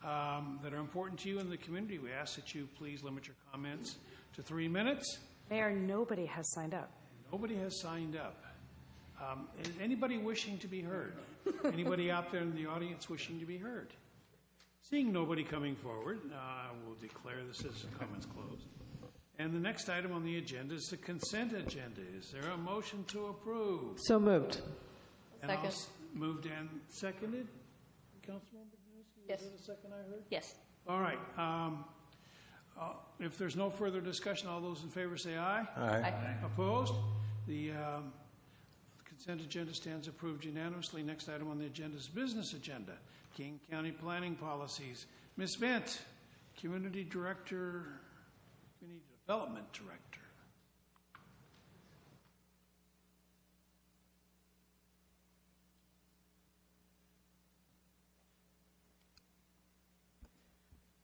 that are important to you in the community. We ask that you please limit your comments to 3 minutes. Mayor, nobody has signed up. Nobody has signed up. Is anybody wishing to be heard? Anybody out there in the audience wishing to be heard? Seeing nobody coming forward, I will declare the citizen comments closed. And the next item on the agenda is the consent agenda. Is there a motion to approve? So moved. And Second. Moved and seconded. Councilmember Danuski, Yes. was that a second I heard? Yes. All right. If there's no further discussion, all those in favor say aye. Aye. Opposed? The consent agenda stands approved unanimously. Next item on the agenda is business agenda. King County Planning Policies. Ms. Bent, Community Director, Community Development Director.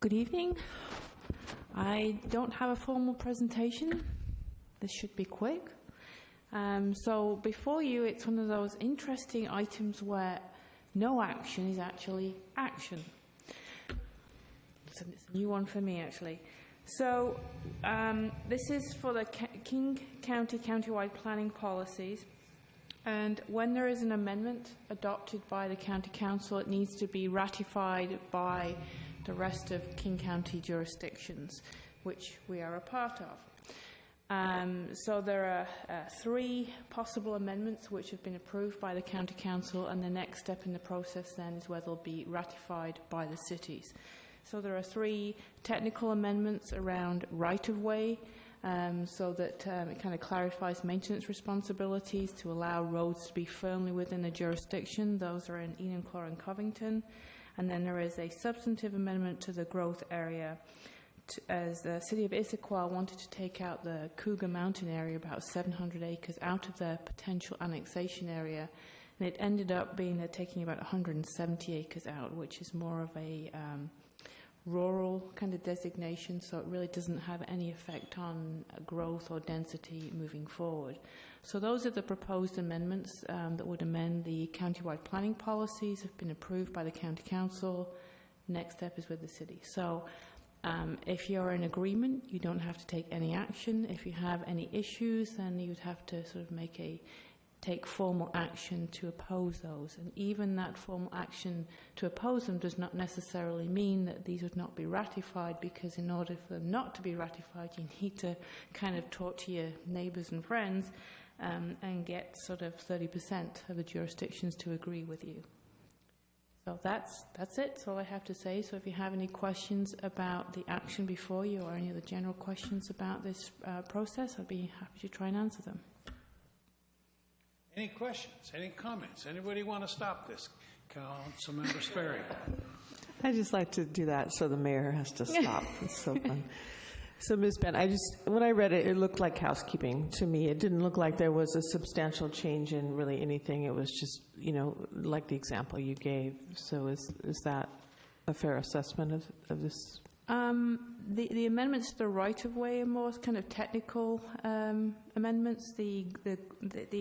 Good evening. I don't have a formal presentation. This should be quick. So before you, it's one of those interesting items where no action is actually action. It's a new one for me, actually. So this is for the King County countywide planning policies. And when there is an amendment adopted by the County Council, it needs to be ratified by the rest of King County jurisdictions, which we are a part of. So there are 3 possible amendments which have been approved by the County Council, and the next step in the process then is where they'll be ratified by the cities. So there are 3 technical amendments around right-of-way, so that it kind of clarifies maintenance responsibilities to allow roads to be firmly within the jurisdiction. Those are in Enumclaw and Covington. And then there is a substantive amendment to the growth area, as the City of Issaquah wanted to take out the Cougar Mountain area, about 700 acres, out of their potential annexation area. And it ended up being they're taking about 170 acres out, which is more of a rural kind of designation, so it really doesn't have any effect on growth or density moving forward. So those are the proposed amendments that would amend the countywide planning policies, have been approved by the County Council. Next step is with the city. So if you're in agreement, you don't have to take any action. If you have any issues, then you would have to sort of make a take formal action to oppose those. And even that formal action to oppose them does not necessarily mean that these would not be ratified, because in order for them not to be ratified, you need to kind of talk to your neighbours and friends and get sort of 30% of the jurisdictions to agree with you. So that's it. That's all I have to say. So if you have any questions about the action before you or any other general questions about this process, I'd be happy to try and answer them. Any questions? Any comments? Anybody want to stop this? Councilmember Sperry. I just like to do that so the mayor has to stop. It's so fun. So, Ms. Bent, when I read it, it looked like housekeeping to me. It didn't look like there was a substantial change in really anything. It was just, like the example you gave. So is that a fair assessment of this? The amendments to the right-of-way are more kind of technical amendments. The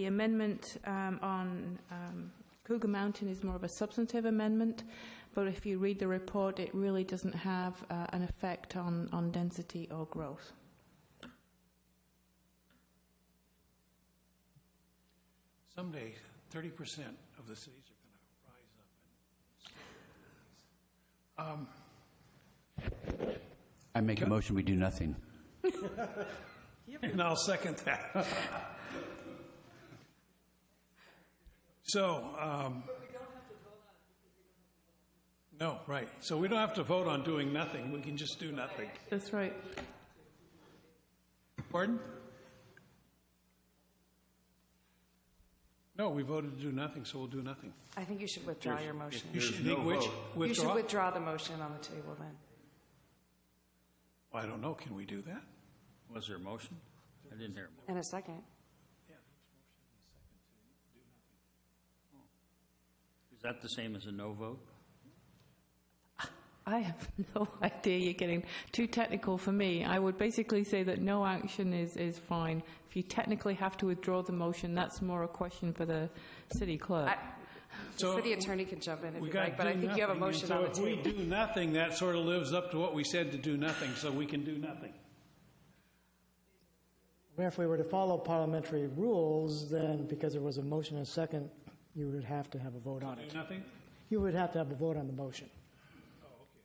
amendment on Cougar Mountain is more of a substantive amendment, but if you read the report, it really doesn't have an effect on density or growth. Someday, 30% of the cities are going to rise up. I make a motion we do nothing. And I'll second that. So, no, right. So we don't have to vote on doing nothing. We can just do nothing. That's right. Pardon? No, we voted to do nothing, so we'll do nothing. I think you should withdraw your motion. You should no vote. You should withdraw the motion on the table then. I don't know. Can we do that? Was there a motion? I didn't hear. In a second. Is that the same as a no vote? I have no idea. You're getting too technical for me. I would basically say that no action is fine. If you technically have to withdraw the motion, that's more a question for the city clerk. The city attorney can jump in if you like, but I think you have a motion on the table. So if we do nothing, that sort of lives up to what we said to do nothing, so we can do nothing. If we were to follow parliamentary rules, then because there was a motion and a second, you would have to have a vote on it. Do nothing? You would have to have a vote on the motion. Oh, okay.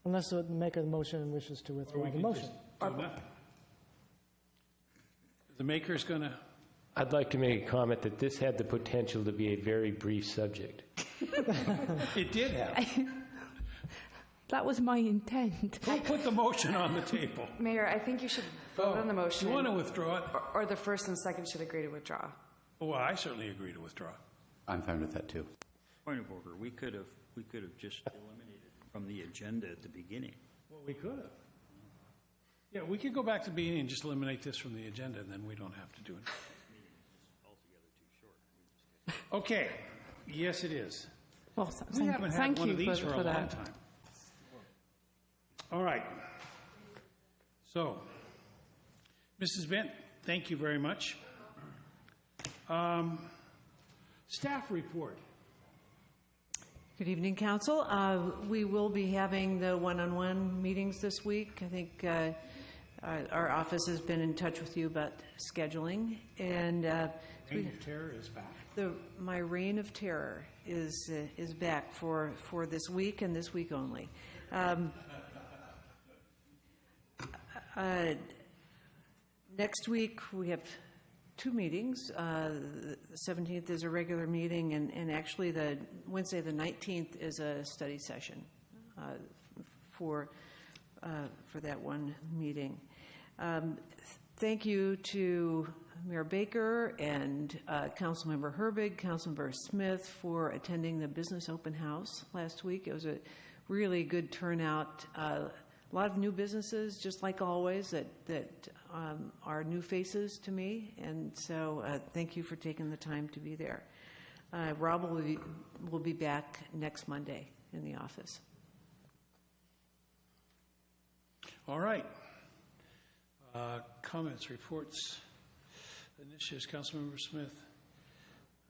Unless the maker of the motion wishes to withdraw the motion. Do nothing. The maker's going to... I'd like to make a comment that this had the potential to be a very brief subject. It did have. That was my intent. Don't put the motion on the table. Mayor, I think you should vote on the motion. You want to withdraw it? Or the first and second should agree to withdraw. Well, I certainly agree to withdraw. I'm fine with that, too. Point of order. We could have just eliminated it from the agenda at the beginning. Well, we could have. Yeah, we could go back to the beginning and just eliminate this from the agenda, and then we don't have to do it. Okay. Yes, it is. Well, We haven't had one of these for a long that. time. All right. So, Mrs. Bent, thank you very much. Staff report. Good evening, Council. We will be having the one-on-one meetings this week. I think our office has been in touch with you about scheduling. And Reign of Terror is back. My reign of terror is back for this week and this week only. Next week we have two meetings. The 17th is a regular meeting, and actually the Wednesday the 19th is a study session for that one meeting. Thank you to Mayor Baker and Councilmember Herbig, Councilmember Smith for attending the business open house last week. It was a really good turnout. A lot of new businesses, just like always, that are new faces to me, and so thank you for taking the time to be there. Rob will be back next Monday in the office. All right. Comments, reports, initiatives. Councilmember Smith.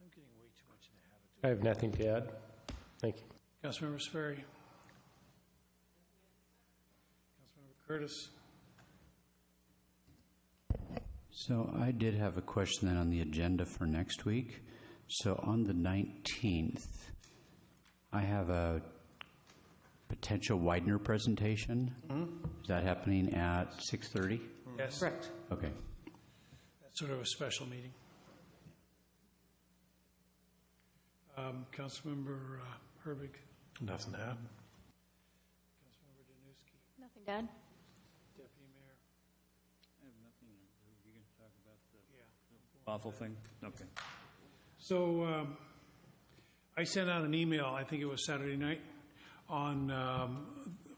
I'm getting way too much in the habit. I have nothing to add. Thank you. Councilmember Sperry. Councilmember Curtis. So I did have a question then on the agenda for next week. So on the 19th, I have a potential Widener presentation. Is that happening at 6:30? Yes. Correct. Okay. That's sort of a special meeting. Councilmember Herbig. Nothing to add. Councilmember Danuski. Nothing, Dad? Deputy Mayor. I have nothing. You can talk about the awful thing? Okay. So I sent out an email, I think it was Saturday night, on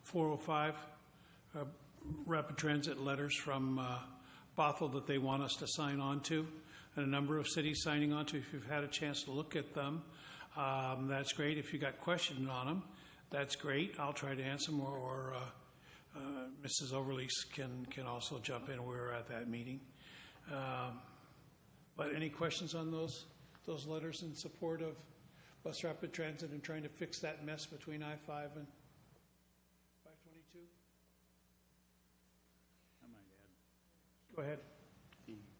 405 rapid transit letters from Bothell that they want us to sign on to, and a number of cities signing on to. If you've had a chance to look at them, that's great. If you got questions on them, that's great. I'll try to answer them, or Mrs. Overlease can also jump in. We were at that meeting. But any questions on those letters in support of bus rapid transit and trying to fix that mess between I-5 and 522? I might add. Go ahead.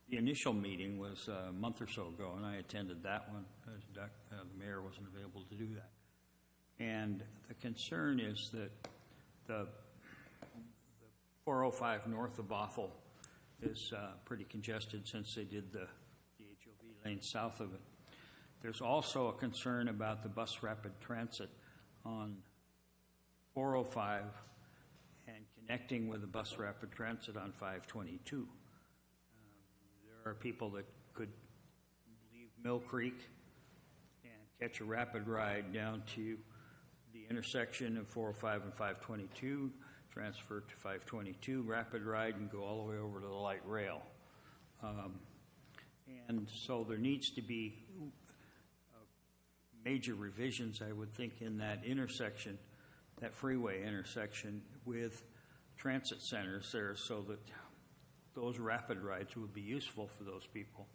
The initial meeting was a month or so ago, and I attended that one. The mayor wasn't available to do that. And the concern is that the 405 north of Bothell is pretty congested since they did the HOV lane south of it. There's also a concern about the bus rapid transit on 405 and connecting with the bus rapid transit on 522. There are people that could leave Mill Creek and catch a rapid ride down to the intersection of 405 and 522, transfer to 522, rapid ride, and go all the way over to the light rail. And so there needs to be major revisions, I would think, in that intersection, that freeway intersection, with transit centers there, so that those rapid rides would be useful for those people.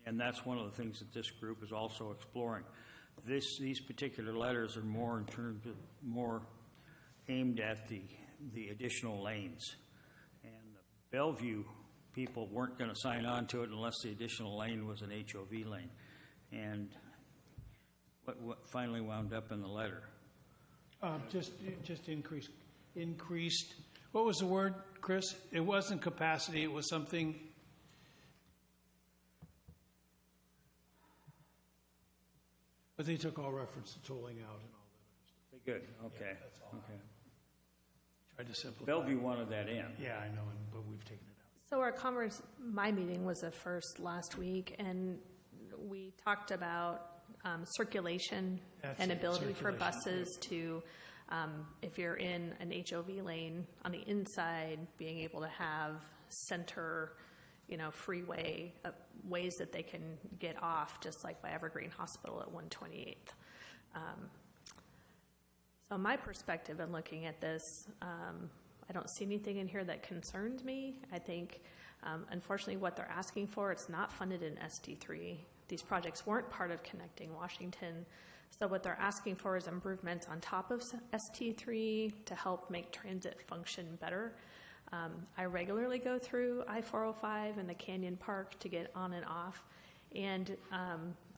And that's one of the things that this group is also exploring. These particular letters are more in terms of more aimed at the additional lanes. And the Bellevue people weren't going to sign on to it unless the additional lane was an HOV lane. And what finally wound up in the letter? Just increased. What was the word, Chris? It wasn't capacity. It was something. But they took all reference to tolling out and all that. Good. Okay. Yeah, that's all. Okay. Tried to simplify. Bellevue wanted that in. Yeah, I know, but we've taken it out. So my meeting was the first last week, and we talked about circulation and ability for buses to, if you're in an HOV lane on the inside, being able to have center, freeway ways that they can get off, just like by Evergreen Hospital at 128th. So my perspective in looking at this, I don't see anything in here that concerns me. I think, unfortunately, what they're asking for, it's not funded in ST3. These projects weren't part of Connecting Washington. So what they're asking for is improvements on top of ST3 to help make transit function better. I regularly go through I-405 and the Canyon Park to get on and off. And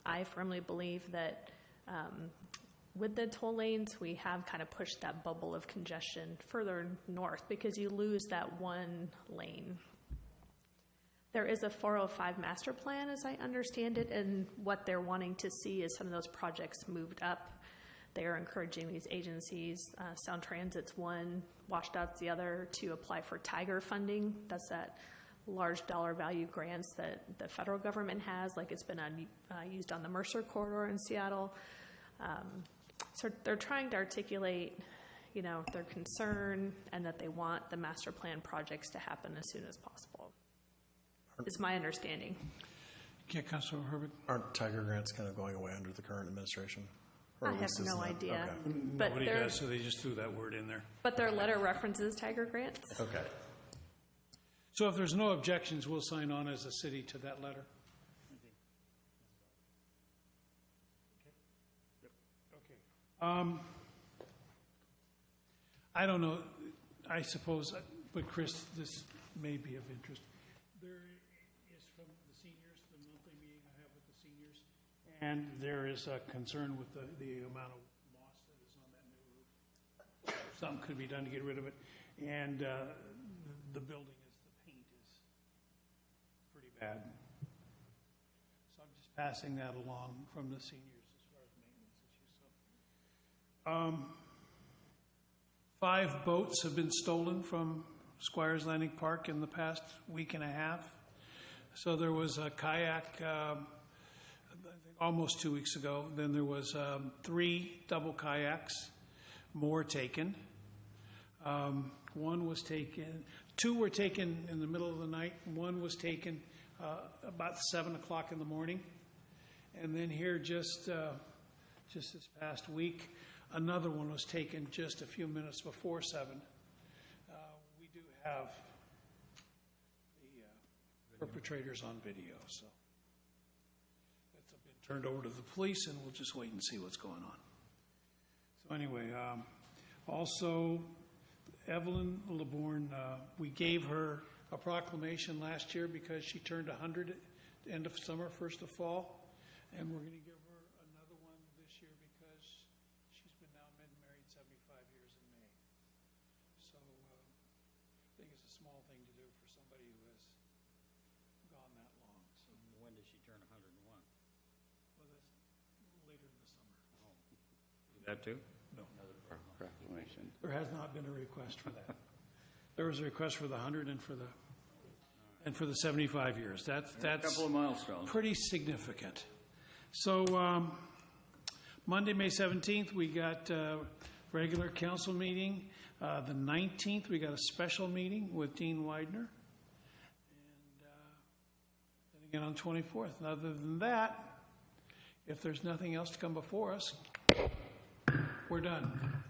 I firmly believe that with the toll lanes, we have kind of pushed that bubble of congestion further north because you lose that one lane. There is a 405 master plan, as I understand it, and what they're wanting to see is some of those projects moved up. They are encouraging these agencies, Sound Transit's one, WashDOT's the other, to apply for Tiger funding. That's that large dollar value grants that the federal government has, like it's been used on the Mercer corridor in Seattle. So they're trying to articulate, their concern and that they want the master plan projects to happen as soon as possible. Is my understanding. Yeah, Councilor Herbert. Aren't Tiger grants kind of going away under the current administration? Or I at have least no isn't that- idea. Okay. But Nobody does, so they just threw that word in there. But their letter references Tiger grants. Okay. So if there's no objections, we'll sign on as a city to that letter. Okay. I don't know. I suppose, but Chris, this may be of interest. There is from the seniors, the monthly meeting I have with the seniors, and there is a concern with the amount of moss that is on that new roof. Something could be done to get rid of it, and the building the paint is pretty bad. So I'm just passing that along from the seniors as far as maintenance issues. 5 boats have been stolen from Squires Landing Park in the past week and a half. So there was a kayak almost 2 weeks ago. Then there was 3 double kayaks, more taken. 1 was taken, 2 were taken in the middle of the night. 1 was taken about 7 o'clock in the morning. And then here just this past week, another one was taken just a few minutes before 7. We do have the perpetrators on video, so that's been turned over to the police, and we'll just wait and see what's going on. So anyway, also Evelyn LeBourne, we gave her a proclamation last year because she turned 100 end of summer, first of fall, and we're going to give her another one this year because she's been now married 75 years in May. So I think it's a small thing to do for somebody who has gone that long. So When does she turn 101? well, that's later in the summer. Oh. Do that too? No. Another proclamation. There has not been a request for that. There was a request for the 100 and for the 75 years. That's a couple of milestones. Pretty significant. So Monday, May 17th, we got a regular council meeting. The 19th, we got a special meeting with Dean Widener. And then again on 24th. And other than that, if there's nothing else to come before us, we're done.